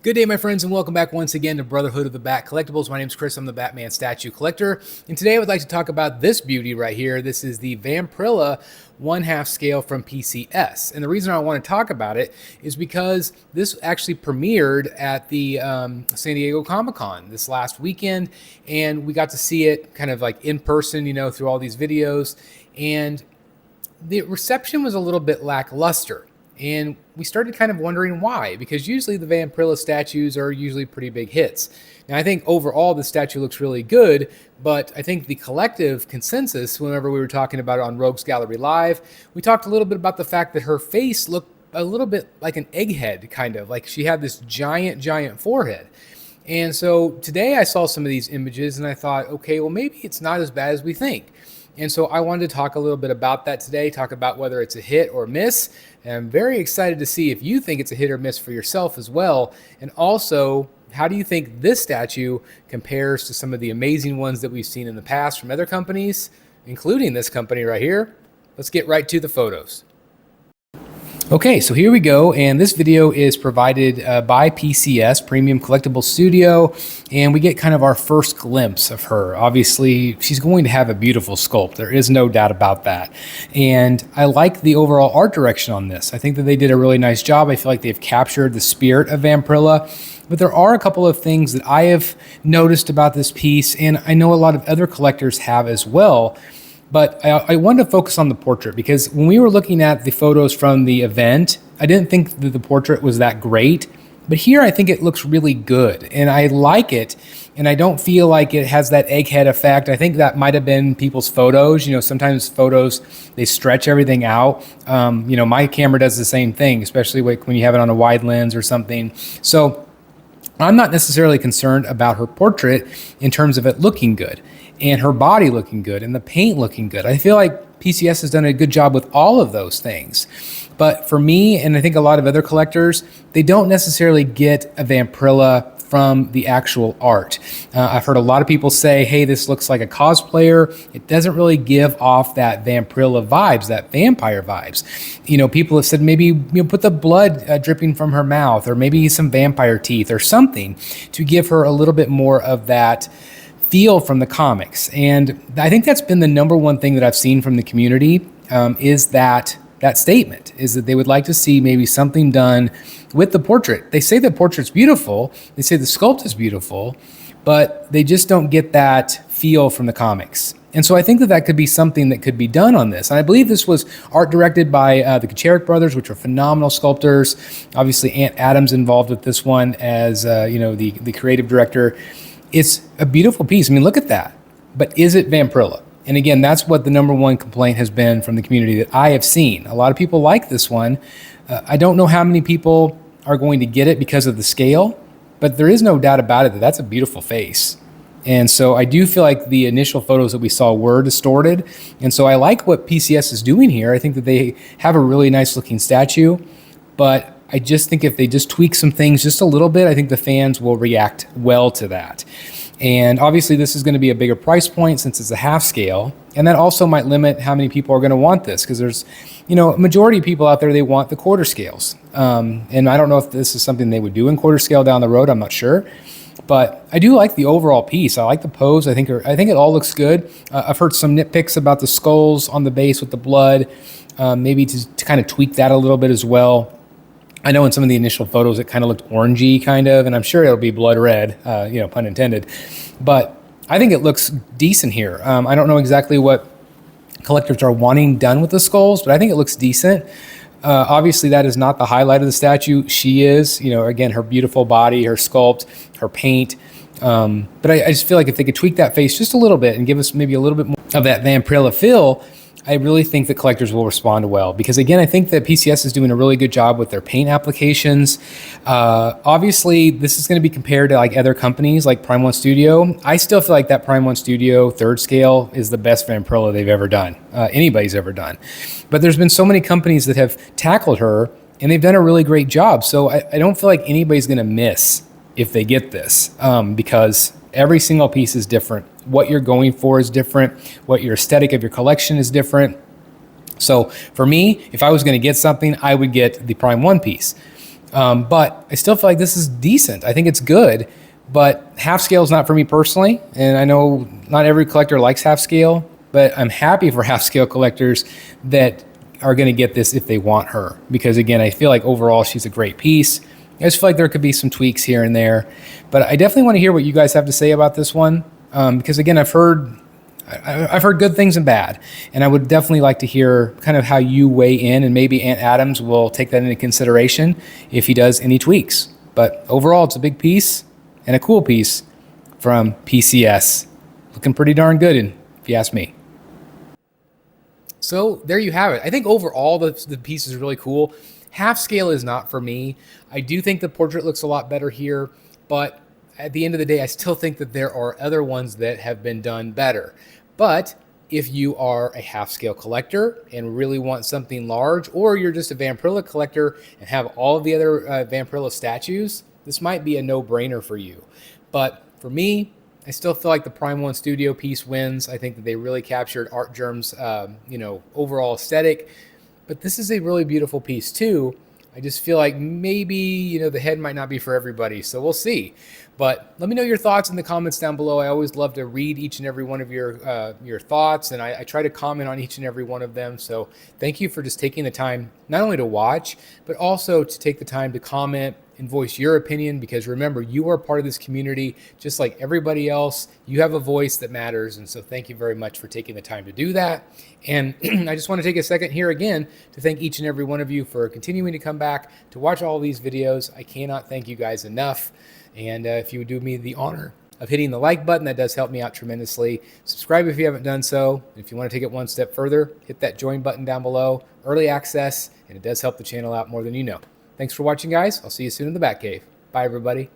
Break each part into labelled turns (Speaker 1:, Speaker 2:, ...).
Speaker 1: Good day, my friends, and welcome back once again to Brotherhood of the Bat Collectibles. My name is Chris. I'm the Batman statue collector, and today I would like to talk about this beauty right here. This is the Vamprella 1/2 scale from PCS, and the reason I want to talk about it is because this actually premiered at the San Diego Comic-Con this last weekend, and we got to see it kind of like in person, you know, through all these videos, and the reception was a little bit lackluster. And we started kind of wondering why, because usually the Vampirella statues are usually pretty big hits. Now, I think overall the statue looks really good, but I think the collective consensus, whenever we were talking about it on Rogues Gallery Live, we talked a little bit about the fact that her face looked a little bit like an egghead, kind of like she had this giant forehead. And so today I saw some of these images and I thought, okay, well, maybe it's not as bad as we think. And so I wanted to talk a little bit about that today, talk about whether it's a hit or miss. And I'm very excited to see if you think it's a hit or miss for yourself as well. And also, how do you think this statue compares to some of the amazing ones that we've seen in the past from other companies, including this company right here? Let's get right to the photos. Okay, so here we go, and this video is provided by PCS, Premium Collectible Studio, and we get kind of our first glimpse of her. Obviously, she's going to have a beautiful sculpt. There is no doubt about that. And I like the overall art direction on this. I think that they did a really nice job. I feel like they've captured the spirit of Vamprella. But there are a couple of things that I have noticed about this piece, and I know a lot of other collectors have as well. But I wanted to focus on the portrait because when we were looking at the photos from the event, I didn't think that the portrait was that great. But here I think it looks really good and I like it. And I don't feel like it has that egghead effect. I think that might have been people's photos. You know, sometimes photos, they stretch everything out. You know, my camera does the same thing, especially when you have it on a wide lens or something. So I'm not necessarily concerned about her portrait in terms of it looking good and her body looking good and the paint looking good. I feel like PCS has done a good job with all of those things. But for me, and I think a lot of other collectors, they don't necessarily get a Vamprella from the actual art. I've heard a lot of people say, hey, this looks like a cosplayer. It doesn't really give off that Vamprella vibes, that vampire vibes. You know, people have said maybe put the blood dripping from her mouth or maybe some vampire teeth or something to give her a little bit more of that feel from the comics. And I think that's been the number one thing that I've seen from the community is that statement, is that they would like to see maybe something done with the portrait. They say the portrait's beautiful, they say the sculpt is beautiful, but they just don't get that feel from the comics. And so I think that that could be something that could be done on this. And I believe this was art directed by the Kucharik brothers, which are phenomenal sculptors. Obviously, Aunt Adam's involved with this one as you know, the creative director. It's a beautiful piece. I mean, look at that. But is it Vamprella? And again, that's what the number one complaint has been from the community that I have seen. A lot of people like this one. I don't know how many people are going to get it because of the scale, but there is no doubt about it that that's a beautiful face. And so I do feel like the initial photos that we saw were distorted. And so I like what PCS is doing here. I think that they have a really nice looking statue, but I just think if they just tweak some things just a little bit, I think the fans will react well to that. And obviously this is going to be a bigger price point since it's a half scale. And that also might limit how many people are going to want this because there's, you know, a majority of people out there, they want the quarter scales. And I don't know if this is something they would do in quarter scale down the road. I'm not sure. But I do like the overall piece. I like the pose. I think it all looks good. I've heard some nitpicks about the skulls on the base with the blood, maybe to kind of tweak that a little bit as well. I know in some of the initial photos it kind of looked orangey kind of, and I'm sure it'll be blood red, you know, pun intended. But I think it looks decent here. I don't know exactly what collectors are wanting done with the skulls, but I think it looks decent. Obviously that is not the highlight of the statue. She is, you know, again, her beautiful body, her sculpt, her paint. But I just feel like if they could tweak that face just a little bit and give us maybe a little bit more of that Vamprella feel, I really think the collectors will respond well because again, I think that PCS is doing a really good job with their paint applications. Obviously this is going to be compared to like other companies like Prime 1 Studio. I still feel like that Prime 1 Studio 3rd scale is the best Vamprella they've ever done, anybody's ever done. But there's been so many companies that have tackled her and they've done a really great job. So I don't feel like anybody's going to miss if they get this because every single piece is different. What you're going for is different. What your aesthetic of your collection is different. So for me, if I was going to get something, I would get the Prime 1 piece. But I still feel like this is decent. I think it's good, but half scale is not for me personally. And I know not every collector likes half scale, but I'm happy for half scale collectors that are going to get this if they want her. Because again, I feel like overall she's a great piece. I just feel like there could be some tweaks here and there, but I definitely want to hear what you guys have to say about this one. Because again, I've heard good things and bad, and I would definitely like to hear kind of how you weigh in, and maybe Ant Adams will take that into consideration if he does any tweaks. But overall, it's a big piece and a cool piece from PCS. Looking pretty darn good, if you ask me. So there you have it. I think overall the piece is really cool. Half scale is not for me. I do think the portrait looks a lot better here, but at the end of the day, I still think that there are other ones that have been done better. But if you are a half scale collector and really want something large, or you're just a Vamprella collector and have all of the other Vamprella statues, this might be a no-brainer for you. But for me, I still feel like the Prime 1 Studio piece wins. I think that they really captured Art Germ's overall aesthetic. But this is a really beautiful piece too. I just feel like maybe, the head might not be for everybody. So we'll see. But let me know your thoughts in the comments down below. I always love to read each and every one of your thoughts, and I try to comment on each and every one of them. So thank you for just taking the time not only to watch, but also to take the time to comment and voice your opinion, because remember, you are part of this community just like everybody else. You have a voice that matters, and so thank you very much for taking the time to do that. And I just want to take a second here again to thank each and every one of you for continuing to come back to watch all these videos. I cannot thank you guys enough. And if you would do me the honor of hitting the like button, that does help me out tremendously. Subscribe if you haven't done so. If you want to take it one step further, hit that join button down below. Early access, and it does help the channel out more than you know. Thanks for watching, guys. I'll see you soon in the Batcave. Bye, everybody.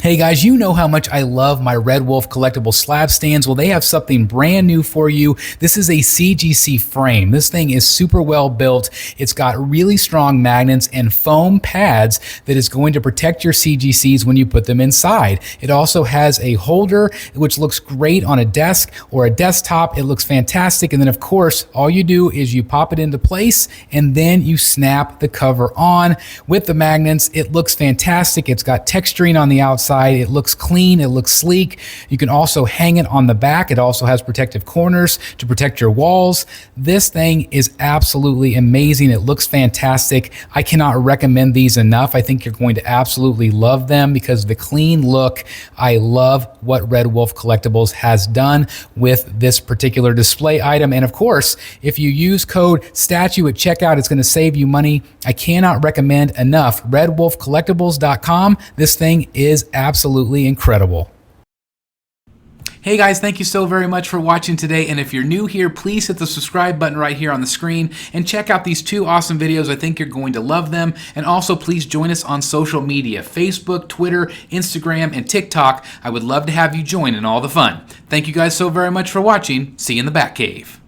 Speaker 1: Hey guys, you know how much I love my Red Wolf collectible slab stands. Well, they have something brand new for you. This is a CGC frame. This thing is super well built. It's got really strong magnets and foam pads that is going to protect your CGCs when you put them inside. It also has a holder which looks great on a desk or a desktop. It looks fantastic. And then of course, all you do is you pop it into place and then you snap the cover on with the magnets. It looks fantastic. It's got texturing on the outside. It looks clean, it looks sleek. You can also hang it on the back. It also has protective corners to protect your walls. This thing is absolutely amazing. It looks fantastic. I cannot recommend these enough. I think you're going to absolutely love them because of the clean look. I love what Red Wolf Collectibles has done with this particular display item. And of course, if you use code STATUE at checkout, it's going to save you money. I cannot recommend enough. RedWolfCollectibles.com. This thing is absolutely incredible. Hey guys, thank you so very much for watching today, and if you're new here, please hit the subscribe button right here on the screen and check out these two awesome videos. I think you're going to love them. And also please join us on social media, Facebook, Twitter, Instagram, and TikTok. I would love to have you join in all the fun. Thank you guys so very much for watching. See you in the Batcave.